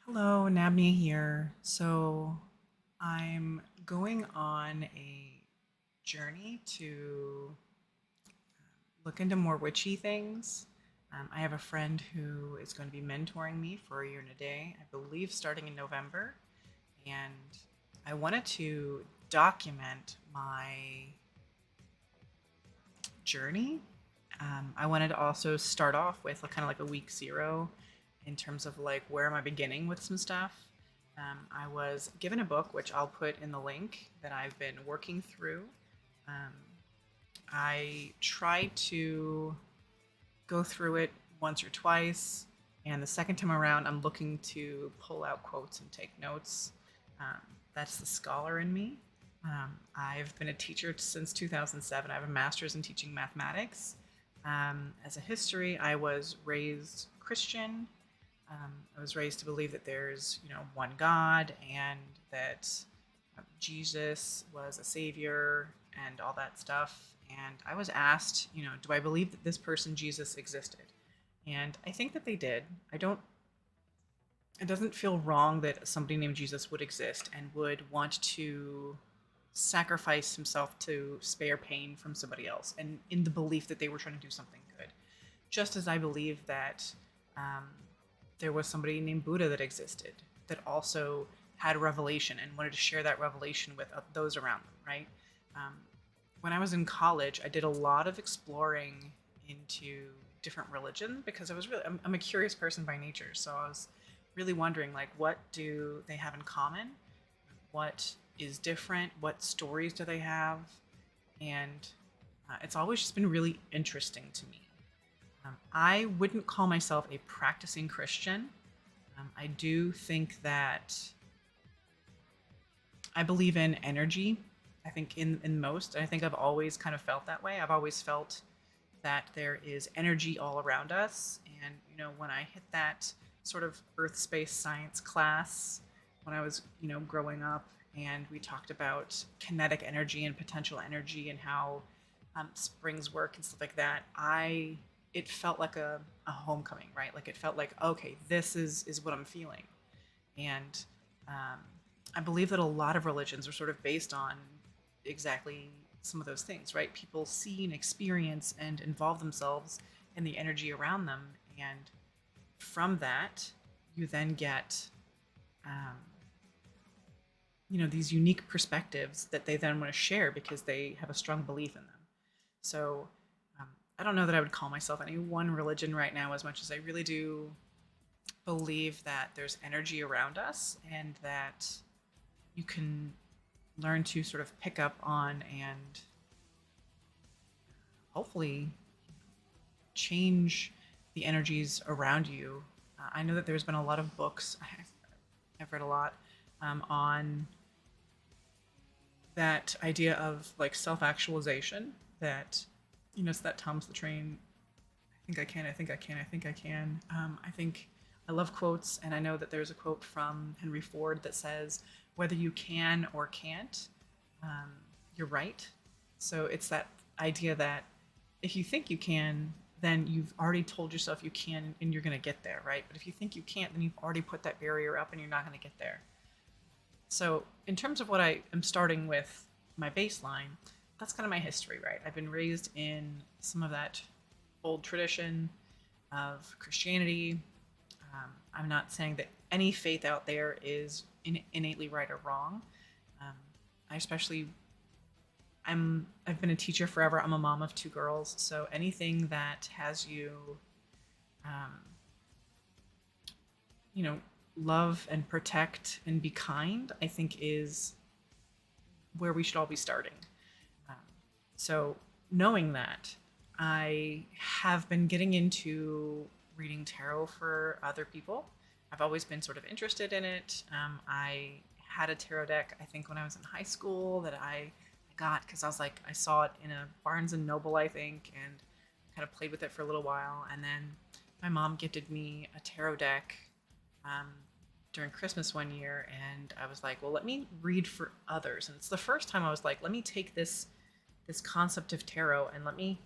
Hello, Nabnia here. I'm going on a journey to look into more witchy things. I have a friend who is going to be mentoring me for a year and a day, I believe starting in November. And I wanted to document my journey. I wanted to also start off with kind of like a week zero in terms of like where am I beginning with some stuff. I was given a book, which I'll put in the link, that I've been working through. Um, I tried to go through it once or twice, and the second time around, I'm looking to pull out quotes and take notes. Um, that's the scholar in me. I've been a teacher since 2007. I have a master's in teaching mathematics. As a history, I was raised Christian. I was raised to believe that there's, one God and that Jesus was a savior and all that stuff. And I was asked, do I believe that this person, Jesus, existed? And I think that they did. I don't, it doesn't feel wrong that somebody named Jesus would exist and would want to sacrifice himself to spare pain from somebody else, and in the belief that they were trying to do something good. Just as I believe that um, there was somebody named Buddha that existed that also had a revelation and wanted to share that revelation with those around them, right? Um, when I was in college, I did a lot of exploring into different religions because I'm a curious person by nature. So I was really wondering, like, what do they have in common? What is different? What stories do they have? And it's always just been really interesting to me. I wouldn't call myself a practicing Christian. I do think that I believe in energy. I think in most, I think I've always kind of felt that way. I've always felt that there is energy all around us. And, when I hit that sort of earth space science class when I was, growing up, and we talked about kinetic energy and potential energy and how springs work and stuff like that, it felt like a homecoming, right? Like it felt like, okay, this is what I'm feeling. And um, I believe that a lot of religions are sort of based on exactly some of those things, right? People see and experience and involve themselves in the energy around them. And from that, you then get, um, these unique perspectives that they then want to share because they have a strong belief in them. So um, I don't know that I would call myself any one religion right now as much as I really do believe that there's energy around us and that you can learn to sort of pick up on and hopefully change the energies around you. I know that there's been a lot of books, I've read a lot on that idea of like self actualization that, so that Tom's the train. I think I can, I think I can, I think I can. I think I love quotes, and I know that there's a quote from Henry Ford that says, whether you can or can't, um, you're right. So it's that idea that if you think you can, then you've already told yourself you can and you're going to get there, right? But if you think you can't, then you've already put that barrier up and you're not going to get there. So, in terms of what I am starting with, my baseline, that's kind of my history, right? I've been raised in some of that old tradition of Christianity. I'm not saying that any faith out there is innately right or wrong. Um, I especially, I've been a teacher forever. I'm a mom of two girls, so anything that has you, um, you know, love and protect and be kind, I think is where we should all be starting. Um, so, knowing that, I have been getting into reading tarot for other people. I've always been sort of interested in it. I had a tarot deck, I think, when I was in high school that I got because I was like, I saw it in a Barnes and Noble, I think, and kind of played with it for a little while. And then my mom gifted me a tarot deck um, during Christmas one year, and I was like, well, let me read for others. And it's the first time I was like, let me take this concept of tarot and let me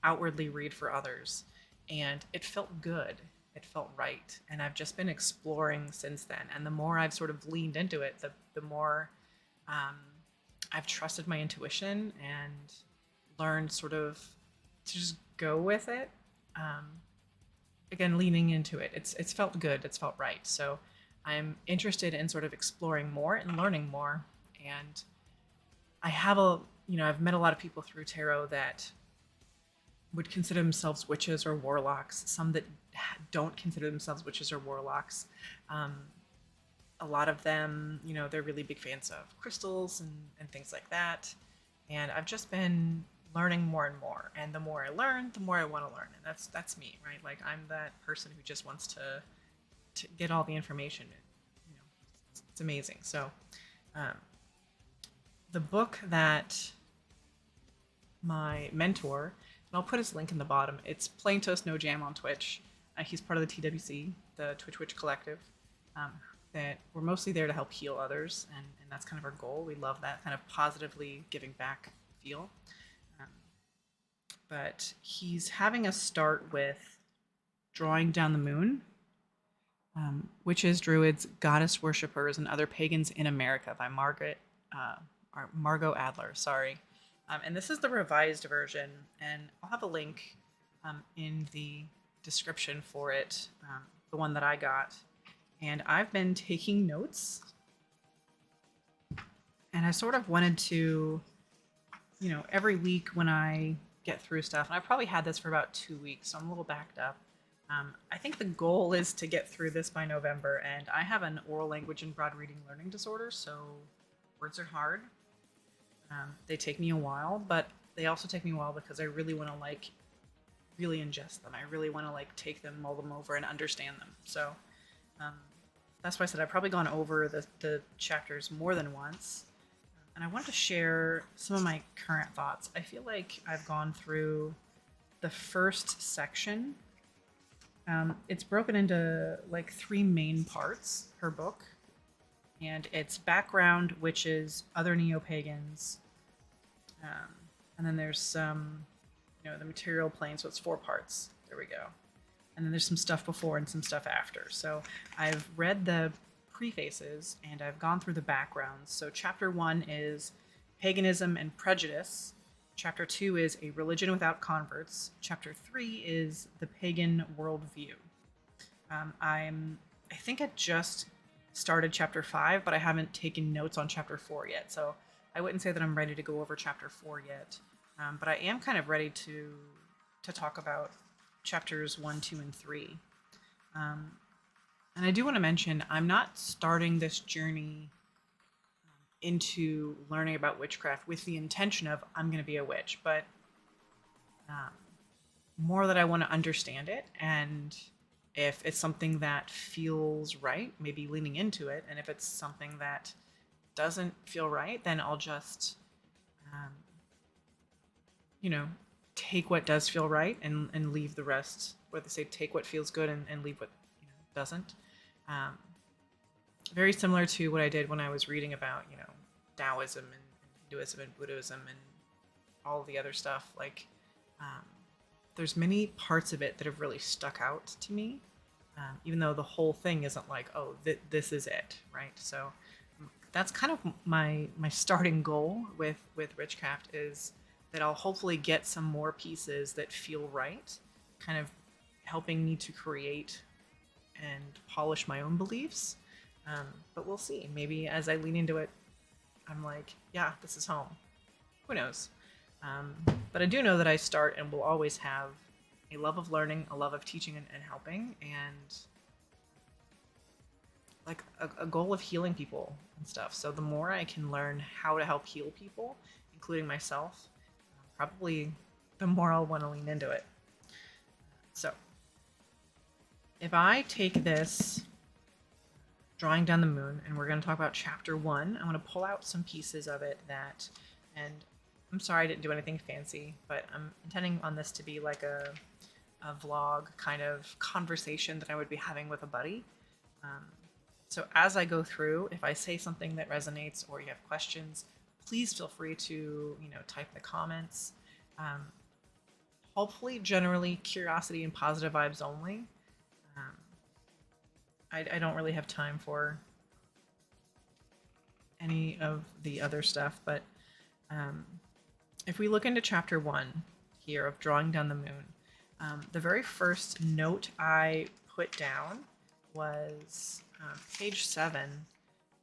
outwardly read for others. And it felt good. it felt right. And I've just been exploring since then. And the more I've sort of leaned into it, the more um, I've trusted my intuition and learned sort of to just go with it. Um, Again, leaning into it, it's felt good. It's felt right. So I'm interested in sort of exploring more and learning more. And I have I've met a lot of people through tarot that would consider themselves witches or warlocks, some that don't consider themselves witches or warlocks. Um, a lot of them, they're really big fans of crystals and things like that. And I've just been learning more and more. And the more I learn, the more I want to learn. And that's me, right? Like I'm that person who just wants to get all the information. It's amazing. So um, the book that my mentor, and I'll put his link in the bottom. It's Plain Toast No Jam on Twitch. He's part of the TWC, the Twitch Witch Collective, that we're mostly there to help heal others, and that's kind of our goal. We love that kind of positively giving back feel. Um, but he's having us start with Drawing Down the Moon, Witches, Druids, Goddess Worshippers, and Other Pagans in America by Margot Adler, sorry. And this is the revised version, and I'll have a link in the description for it, the one that I got. And I've been taking notes, and I sort of wanted to, every week when I get through stuff, and I've probably had this for about 2 weeks, so I'm a little backed up. I think the goal is to get through this by November, and I have an oral language and broad reading learning disorder, so words are hard. They take me a while, but they also take me a while because I really want to really ingest them. I really want to take them, mull them over, and understand them. So that's why I said I've probably gone over the chapters more than once. And I wanted to share some of my current thoughts. I feel like I've gone through the first section. It's broken into 3 main parts, her book. And it's background, witches, other neo-pagans. And then there's some, the material plane. So it's 4 parts. There we go. And then there's some stuff before and some stuff after. So I've read the prefaces and I've gone through the backgrounds. So chapter 1 is Paganism and Prejudice. Chapter 2 is A Religion Without Converts. Chapter 3 is The Pagan Worldview. I think I just started chapter 5, but I haven't taken notes on chapter 4 yet. So I wouldn't say that I'm ready to go over chapter 4 yet. But I am kind of ready to talk about chapters 1, 2, and 3. And I do want to mention, I'm not starting this journey into learning about witchcraft with the intention of I'm going to be a witch, but more that I want to understand it, and if it's something that feels right, maybe leaning into it, and if it's something that doesn't feel right, then I'll just take what does feel right and leave the rest, where they say take what feels good and leave what doesn't. Very similar to what I did when I was reading about Taoism and Hinduism and Buddhism and all the other stuff. There's many parts of it that have really stuck out to me, even though the whole thing isn't this is it, right? So that's kind of my starting goal with Witchcraft, is that I'll hopefully get some more pieces that feel right, kind of helping me to create and polish my own beliefs. But we'll see. Maybe as I lean into it, I'm like, yeah, this is home. Who knows? But I do know that I start and will always have a love of learning, a love of teaching and helping, and a goal of healing people and stuff. So the more I can learn how to help heal people, including myself, probably the more I'll want to lean into it. So if I take this Drawing Down the Moon, and we're going to talk about chapter 1, I'm going to pull out some pieces of it and I'm sorry I didn't do anything fancy, but I'm intending on this to be like a vlog kind of conversation that I would be having with a buddy. So as I go through, if I say something that resonates or you have questions, please feel free to type in the comments. Hopefully, generally, curiosity and positive vibes only. I don't really have time for any of the other stuff, but um, if we look into chapter 1 here of Drawing Down the Moon, the very first note I put down was page 7,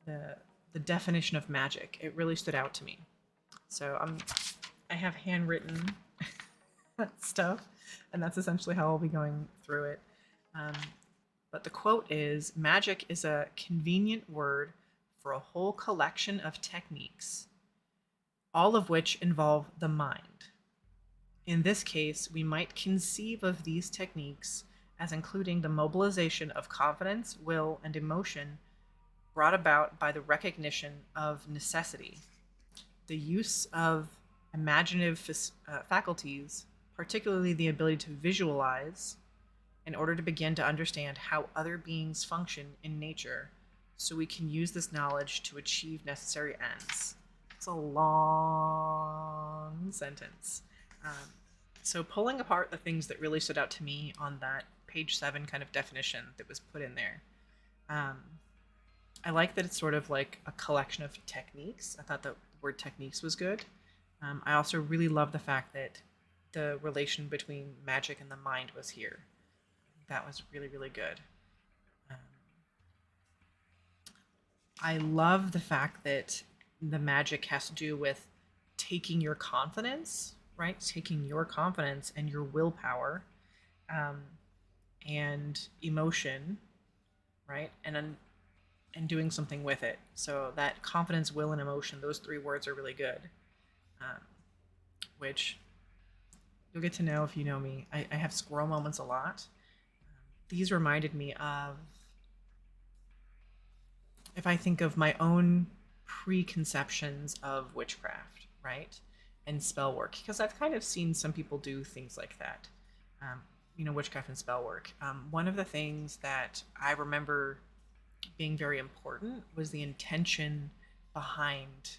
the definition of magic. It really stood out to me. So I have handwritten stuff, and that's essentially how I'll be going through it. But the quote is, "Magic is a convenient word for a whole collection of techniques, all of which involve the mind. In this case, we might conceive of these techniques as including the mobilization of confidence, will, and emotion brought about by the recognition of necessity, the use of imaginative faculties, particularly the ability to visualize, in order to begin to understand how other beings function in nature, so we can use this knowledge to achieve necessary ends." It's a long sentence. So pulling apart the things that really stood out to me on that page 7 kind of definition that was put in there. I like that it's sort of like a collection of techniques. I thought the word techniques was good. I also really love the fact that the relation between magic and the mind was here. That was really, really good. I love the fact that the magic has to do with taking your confidence, right? Taking your confidence and your willpower, and emotion, right? And doing something with it. So that confidence, will, and emotion, those 3 words are really good, which you'll get to know if you know me. I have squirrel moments a lot. These reminded me of, if I think of my own preconceptions of witchcraft, right? And spell work, because I've kind of seen some people do things like that. Witchcraft and spell work. One of the things that I remember being very important was the intention behind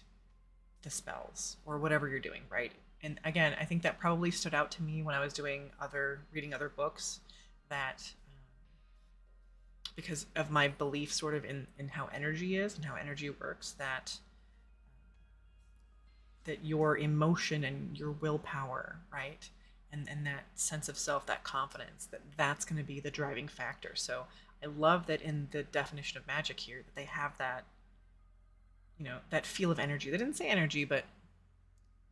the spells or whatever you're doing, right? And again, I think that probably stood out to me when I was reading other books, that because of my belief sort of in how energy is and how energy works, that your emotion and your willpower, right? And that sense of self, that confidence, that's going to be the driving factor. So I love that in the definition of magic here, that they have that, that feel of energy. They didn't say energy, but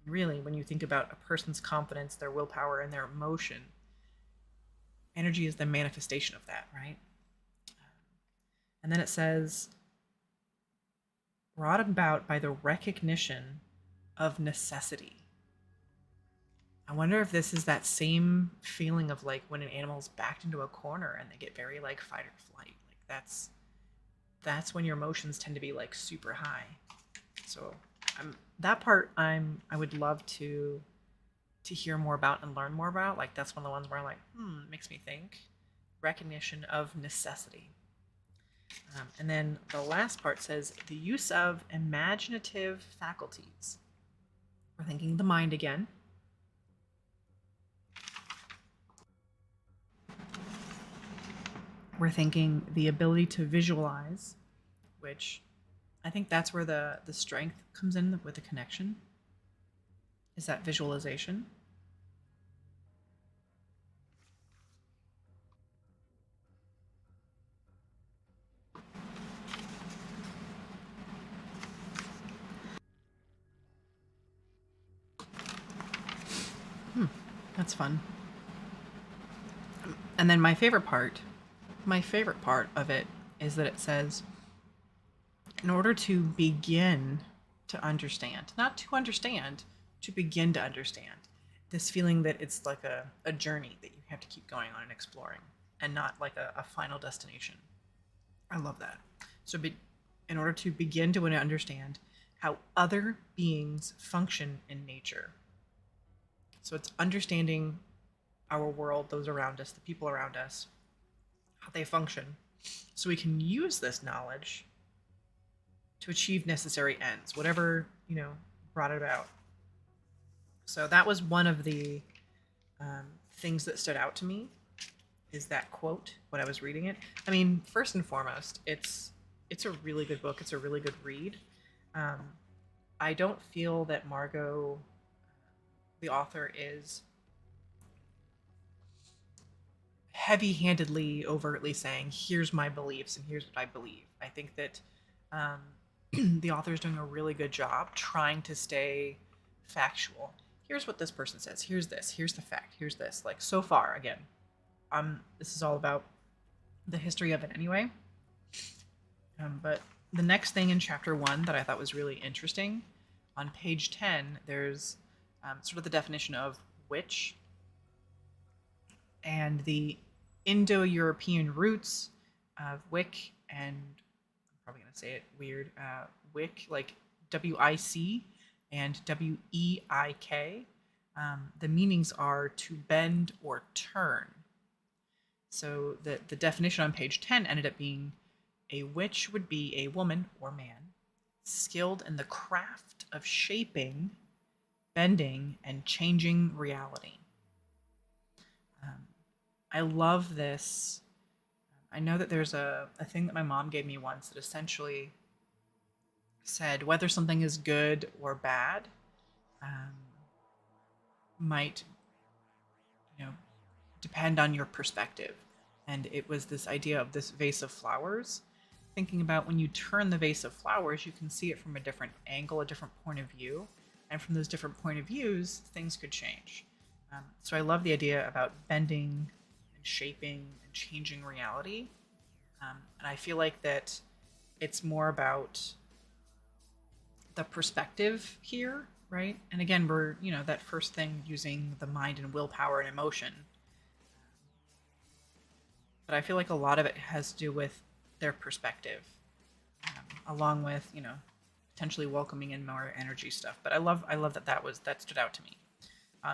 really, when you think about a person's confidence, their willpower, and their emotion, energy is the manifestation of that, right? And then it says, brought about by the recognition of necessity. I wonder if this is that same feeling of like when an animal's backed into a corner and they get very like fight or flight. Like that's when your emotions tend to be like super high. So that part I would love to hear more about and learn more about. Like that's one of the ones where I'm like, it makes me think. Recognition of necessity. And then the last part says the use of imaginative faculties. We're thinking the mind again. We're thinking the ability to visualize, which I think that's where the strength comes in with the connection, is that visualization. That's fun. And then my favorite part of it is that it says, in order to begin to understand, not to understand, to begin to understand. This feeling that it's like a journey that you have to keep going on and exploring, and not like a final destination. I love that. So in order to begin to understand how other beings function in nature. So it's understanding our world, those around us, the people around us, how they function, so we can use this knowledge to achieve necessary ends, whatever, brought it about. So that was one of the things that stood out to me. is that quote when I was reading it. I mean, first and foremost, it's a really good book. It's a really good read. Um, I don't feel that Margot, the author, is heavy-handedly, overtly saying, "Here's my beliefs and here's what I believe." I think that um, the author is doing a really good job trying to stay factual. Here's what this person says. Here's this. Here's the fact. Here's this. Like so far, again, this is all about the history of it anyway. But the next thing in chapter 1 that I thought was really interesting, on page 10, there's sort of the definition of witch and the Indo-European roots of Wick, and I'm probably going to say it weird, Wick, like W-I-C and W-E-I-K. The meanings are to bend or turn. So the definition on page 10 ended up being a witch would be a woman or man skilled in the craft of shaping, bending, and changing reality. I love this. I know that there's a thing that my mom gave me once that essentially said whether something is good or bad might, depend on your perspective. And it was this idea of this vase of flowers. Thinking about when you turn the vase of flowers, you can see it from a different angle, a different point of view. And from those different point of views, things could change. So I love the idea about bending and shaping and changing reality. And I feel like that it's more about the perspective here, right? And again, we're, that first thing using the mind and willpower and emotion. But I feel like a lot of it has to do with their perspective, along with, potentially welcoming in more energy stuff. But I love that stood out to me.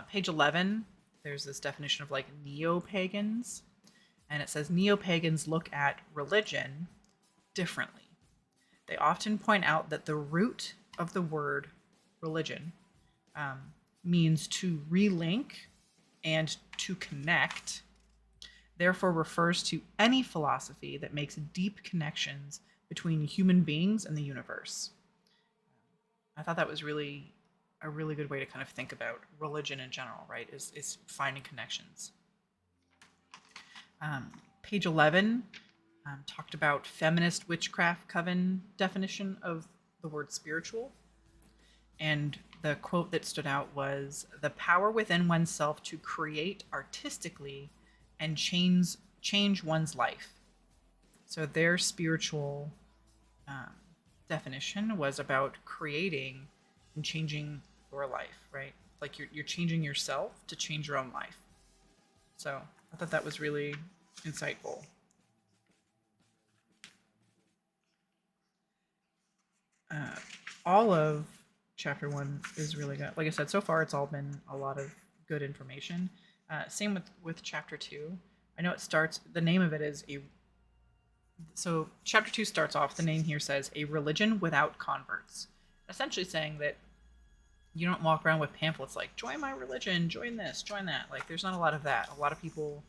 Page 11, there's this definition of like Neo-pagans, and it says Neo-pagans look at religion differently. They often point out that the root of the word religion means to relink and to connect, therefore refers to any philosophy that makes deep connections between human beings and the universe. I thought that was really a really good way to kind of think about religion in general, right? Is finding connections. Page 11 talked about feminist witchcraft coven definition of the word spiritual. And the quote that stood out was, "The power within oneself to create artistically and change one's life." So their spiritual definition was about creating and changing your life, right? Like you're changing yourself to change your own life. So I thought that was really insightful. All of chapter 1 is really good. Like I said, so far it's all been a lot of good information. Same with chapter 2. I know it starts, the name of it is so chapter 2 starts off, the name here says, "A Religion Without Converts." Essentially saying that you don't walk around with pamphlets like, "Join my religion, join this, join that." Like, there's not a lot of that. A lot of people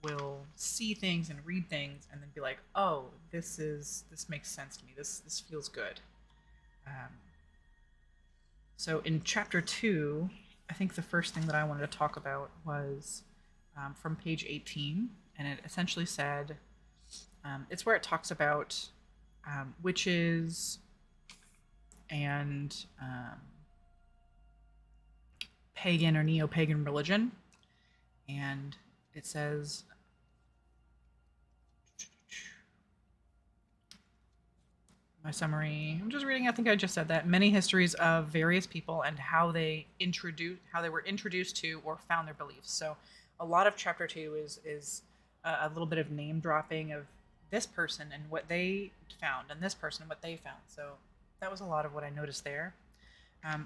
will see things and read things and then be like, "Oh, this makes sense to me. This feels good." So in chapter 2, I think the first thing that I wanted to talk about was from page 18, and it essentially said, it's where it talks about witches and pagan or neo-pagan religion. And it says, my summary, I'm just reading, I think I just said that, many histories of various people and how they were introduced to or found their beliefs. So a lot of chapter 2 is a little bit of name dropping of this person and what they found, and this person and what they found. So that was a lot of what I noticed there.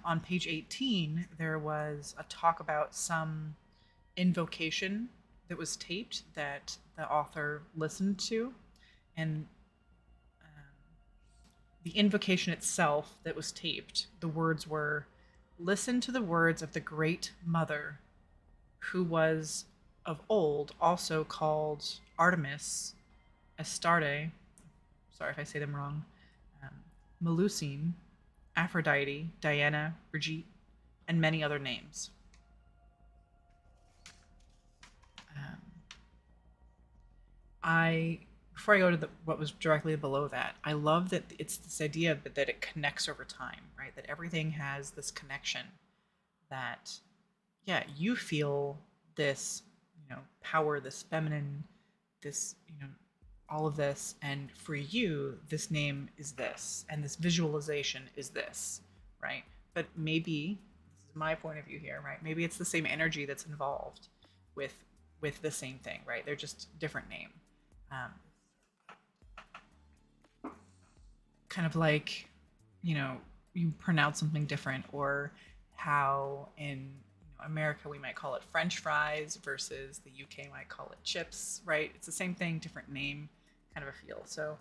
On page 18, there was a talk about some invocation that was taped that the author listened to, and the invocation itself that was taped, the words were, "Listen to the words of the Great Mother, who was of old, also called Artemis, Astarte, sorry if I say them wrong, um, Melusine, Aphrodite, Diana, Brigitte, and many other names. Um, I Before I go to what was directly below that, I love that it's this idea that it connects over time, right? That everything has this connection. That yeah, you feel this, power, this feminine, this, all of this, and for you, this name is this, and this visualization is this, right? But maybe this is my point of view here, right? Maybe it's the same energy that's involved with the same thing, right? They're just different name. Um, Kind of like, you know, you pronounce something different, or how in America we might call it French fries versus the UK might call it chips, right? It's the same thing, different name, kind of a feel. So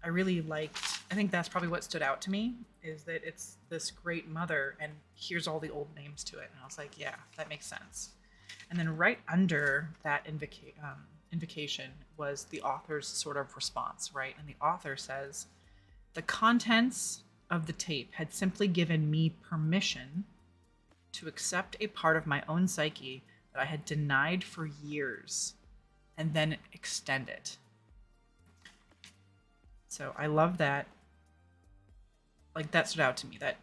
I really liked. I think that's probably what stood out to me is that it's this great mother, and here's all the old names to it, and I was like, yeah, that makes sense. And then right under that invocation was the author's sort of response, right? And the author says, the contents of the tape had simply given me permission to accept a part of my own psyche that I had denied for years and then extend it. So I love that. Like, that stood out to me, that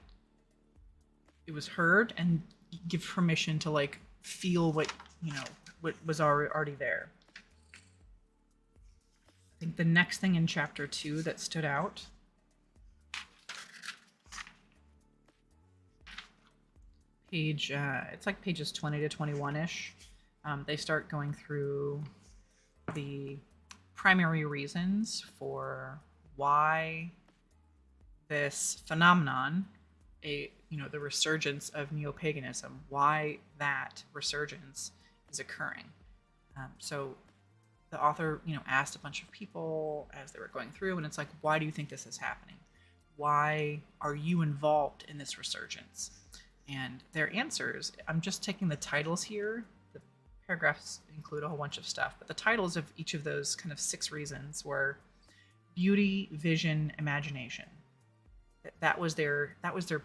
it was heard and give permission to like feel what was already there. I think the next thing in chapter 2 that stood out it's like pages 20 to 21-ish. They start going through the primary reasons for why this phenomenon, the resurgence of neo-paganism, why that resurgence is occurring. So the author, asked a bunch of people as they were going through, and it's like, why do you think this is happening? Why are you involved in this resurgence? And their answers, I'm just taking the titles here. The paragraphs include a whole bunch of stuff, but the titles of each of those kind of 6 reasons were beauty, vision, imagination. That was their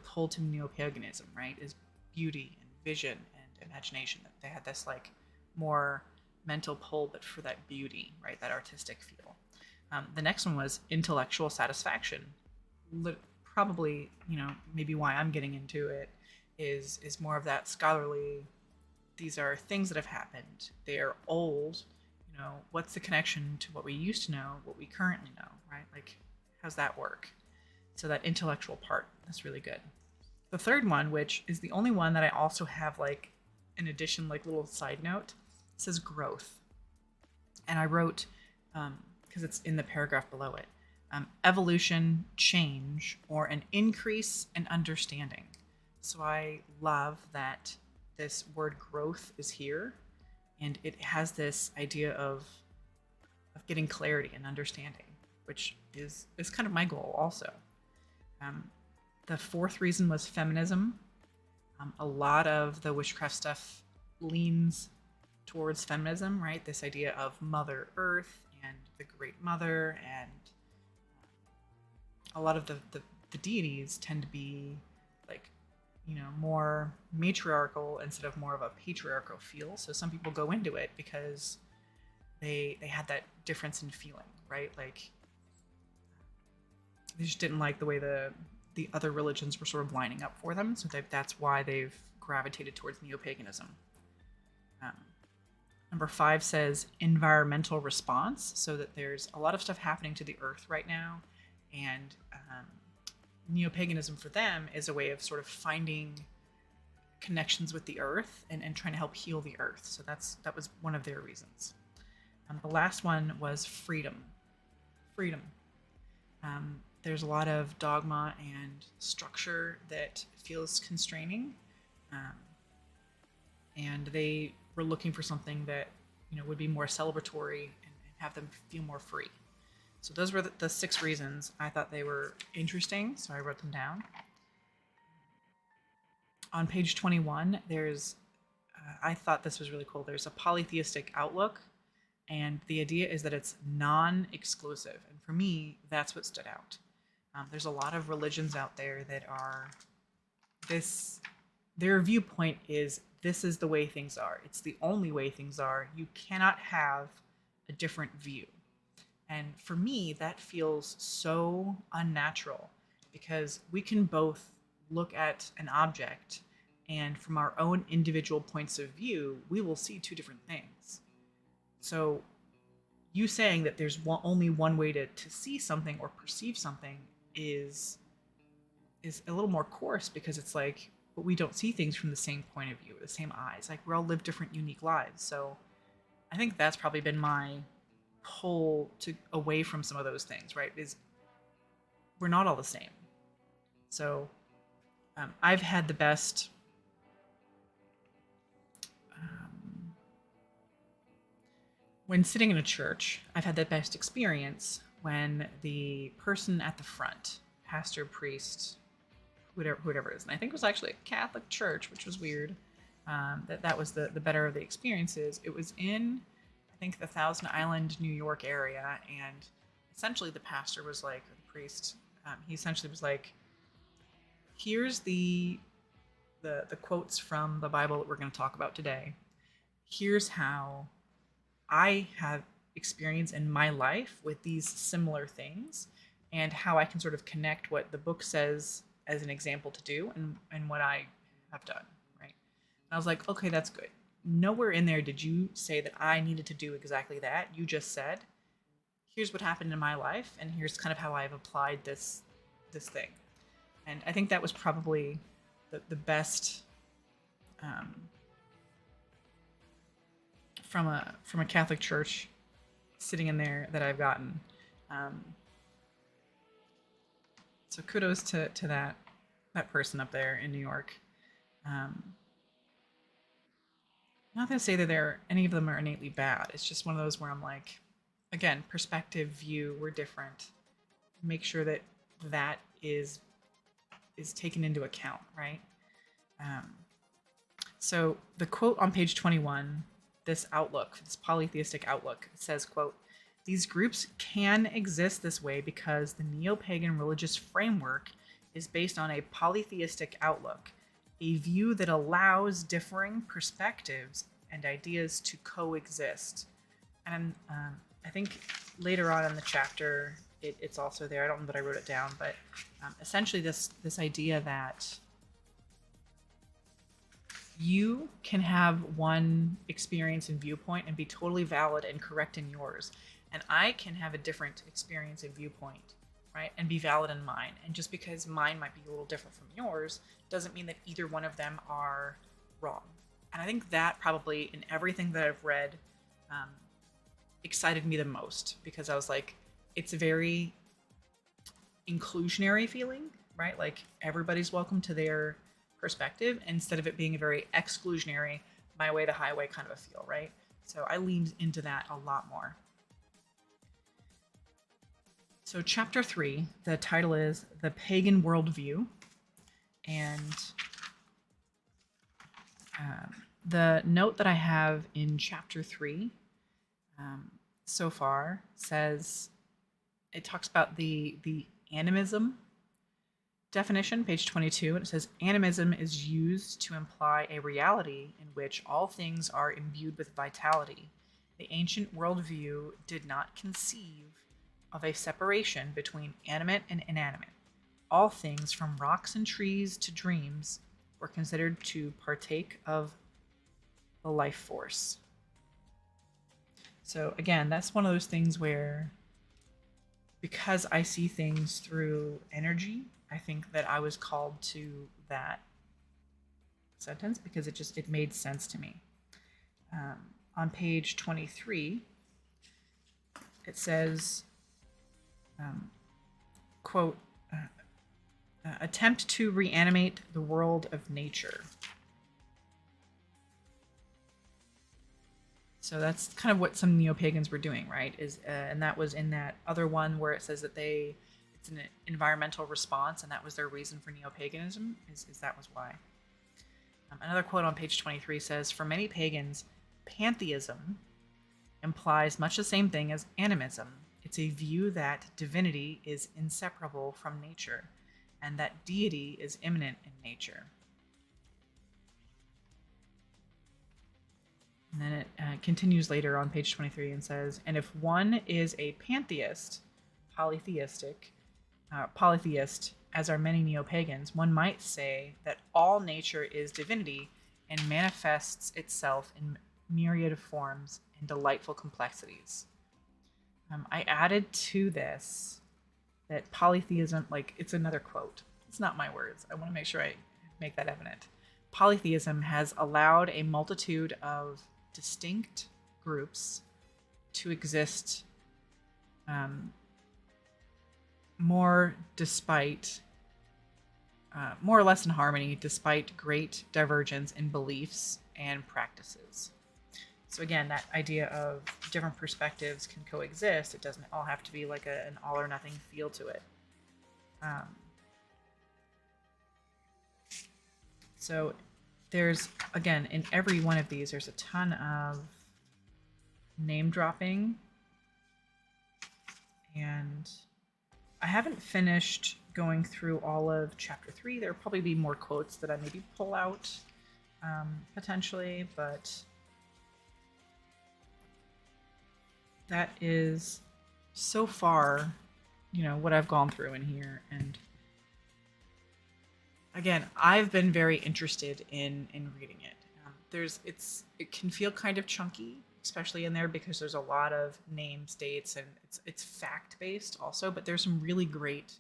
pull to neo-paganism, right? Is beauty and vision and imagination. That they had this like more mental pull, but for that beauty, right? That artistic feel. The next one was intellectual satisfaction. Probably, maybe why I'm getting into it is more of that scholarly. These are things that have happened. They are old. What's the connection to what we used to know, what we currently know, right? Like, how's that work? So that intellectual part, that's really good. The third one, which is the only one that I also have like an addition, like little side note, says growth. And I wrote, because it's in the paragraph below it, evolution, change, or an increase in understanding. So I love that this word growth is here, and it has this idea of getting clarity and understanding, which is kind of my goal also. The fourth reason was feminism. A lot of the witchcraft stuff leans towards feminism, right? This idea of Mother Earth and the Great Mother, and a lot of the deities tend to be like, more matriarchal instead of more of a patriarchal feel. So some people go into it because they had that difference in feeling, right? Like, they just didn't like the way the other religions were sort of lining up for them. So that's why they've gravitated towards neo-paganism. Number 5 says environmental response. So that there's a lot of stuff happening to the earth right now. And neo-paganism for them is a way of sort of finding connections with the earth and trying to help heal the earth. So that was one of their reasons. The last one was freedom. There's a lot of dogma and structure that feels constraining, and they were looking for something that would be more celebratory and have them feel more free. So those were the 6 reasons. I thought they were interesting, so I wrote them down. On page 21, there's I thought this was really cool. There's a polytheistic outlook, and the idea is that it's non-exclusive. And for me, that's what stood out. There's a lot of religions out there that are this, their viewpoint is this is the way things are. It's the only way things are. You cannot have a different view. And for me, that feels so unnatural because we can both look at an object and from our own individual points of view, we will see two different things. So you saying that there's only one way to see something or perceive something is a little more coarse because it's like, but we don't see things from the same point of view, the same eyes. Like we all live different, unique lives. So I think that's probably been my pull to away from some of those things, right? Is we're not all the same. So I've had the best when sitting in a church, I've had the best experience when the person at the front, pastor, priest, whatever it is, and I think it was actually a Catholic church, which was weird. That was the better of the experiences. It was in, I think, the Thousand Island, New York area, and essentially the pastor was like, the priest, he essentially was like, here's the quotes from the Bible that we're going to talk about today. Here's how I have experience in my life with these similar things and how I can sort of connect what the book says as an example to do and what I have done, right? And I was like, okay, that's good. Nowhere in there did you say that I needed to do exactly that. You just said, here's what happened in my life and here's kind of how I've applied this thing. And I think that was probably the best from a Catholic church sitting in there that I've gotten. So kudos to that person up there in New York. Not gonna say that any of them are innately bad. It's just one of those where I'm like, again, perspective, view, we're different. Make sure that is taken into account, right? So the quote on page 21, this outlook, this polytheistic outlook, says, quote, "These groups can exist this way because the neo-pagan religious framework is based on a polytheistic outlook, a view that allows differing perspectives and ideas to coexist." And I think later on in the chapter, it's also there. I don't know that I wrote it down, but essentially this idea that you can have one experience and viewpoint and be totally valid and correct in yours. And I can have a different experience and viewpoint, right? And be valid in mine. And just because mine might be a little different from yours doesn't mean that either one of them are wrong. And I think that probably in everything that I've read excited me the most because I was like, it's a very inclusionary feeling, right? Like everybody's welcome to their perspective instead of it being a very exclusionary, my way, the highway kind of a feel, right? So I leaned into that a lot more. So chapter 3, the title is The Pagan Worldview. And the note that I have in chapter 3 so far says, it talks about the animism definition, page 22, and it says, animism is used to imply a reality in which all things are imbued with vitality. The ancient worldview did not conceive of a separation between animate and inanimate. All things, from rocks and trees to dreams, were considered to partake of the life force. So again, that's one of those things where, because I see things through energy, I think that I was called to that sentence because it made sense to me. On page 23, it says, quote, attempt to reanimate the world of nature. So that's kind of what some neo-pagans were doing, right? And that was in that other one where it says that it's an environmental response, and that was their reason for neo-paganism. Is that was why. Another quote on page 23 says, "For many pagans, pantheism implies much the same thing as animism. It's a view that divinity is inseparable from nature and that deity is immanent in nature." And then it continues later on page 23 and says, "And if one is a pantheist, polytheistic, polytheist, as are many neo-pagans, one might say that all nature is divinity and manifests itself in myriad forms and delightful complexities." I added to this that polytheism, like, it's another quote. It's not my words. I want to make sure I make that evident. Polytheism has allowed a multitude of distinct groups to exist more or less in harmony, despite great divergence in beliefs and practices. So again, that idea of different perspectives can coexist. It doesn't all have to be like an all or nothing feel to it. So there's, again, in every one of these, there's a ton of name dropping. And I haven't finished going through all of chapter 3. There'll probably be more quotes that I maybe pull out potentially, but that is so far, what I've gone through in here. And again, I've been very interested in reading it. It can feel kind of chunky, especially in there, because there's a lot of names, dates, and it's fact-based also, but there's some really great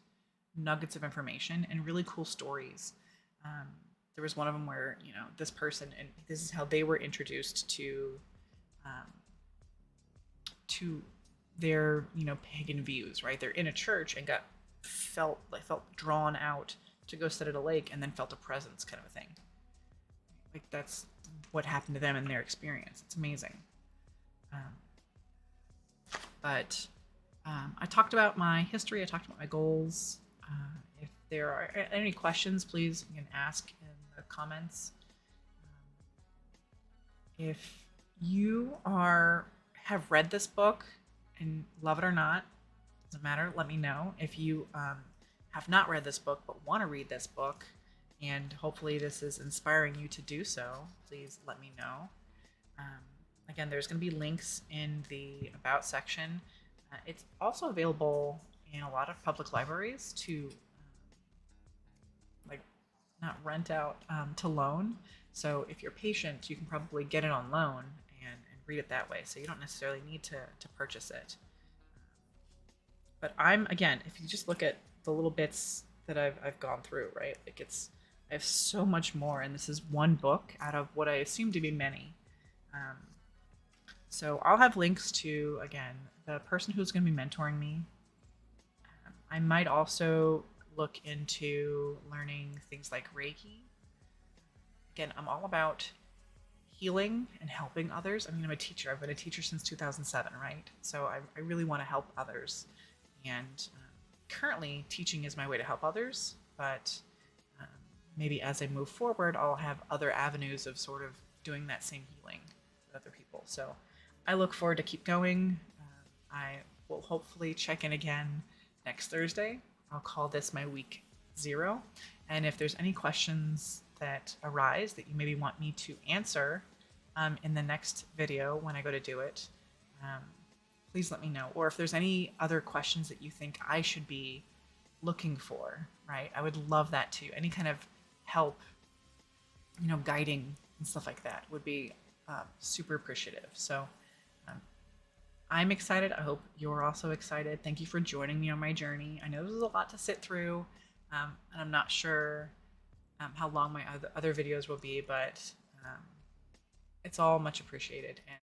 nuggets of information and really cool stories. There was one of them where, this person, and this is how they were introduced to their, pagan views, right? They're in a church and felt drawn out to go sit at a lake, and then felt a presence, kind of a thing. Like, that's what happened to them in their experience. It's amazing. But I talked about my history. I talked about my goals. If there are any questions, please, you can ask in the comments. If you have read this book and love it or not, doesn't matter, let me know. If you have not read this book but want to read this book, and hopefully this is inspiring you to do so, please let me know. Again, there's going to be links in the About section. It's also available in a lot of public libraries to not rent out, to loan. So if you're patient, you can probably get it on loan and read it that way. So you don't necessarily need to purchase it. But again, if you just look at the little bits that I've gone through, right? I have so much more, and this is one book out of what I assume to be many. So I'll have links to, again, the person who's going to be mentoring me. I might also look into learning things like Reiki. Again, I'm all about healing and helping others. I mean, I'm a teacher. I've been a teacher since 2007, right? So I really want to help others. And currently, teaching is my way to help others. But maybe as I move forward, I'll have other avenues of sort of doing that same healing with other people. So I look forward to keep going. I will hopefully check in again next Thursday. I'll call this my week 0. And if there's any questions that arise that you maybe want me to answer in the next video when I go to do it, please let me know. Or if there's any other questions that you think I should be looking for, right? I would love that too. Any kind of help, guiding and stuff like that would be super appreciative. So I'm excited. I hope you're also excited. Thank you for joining me on my journey. I know this is a lot to sit through, and I'm not sure how long my other videos will be, but it's all much appreciated. And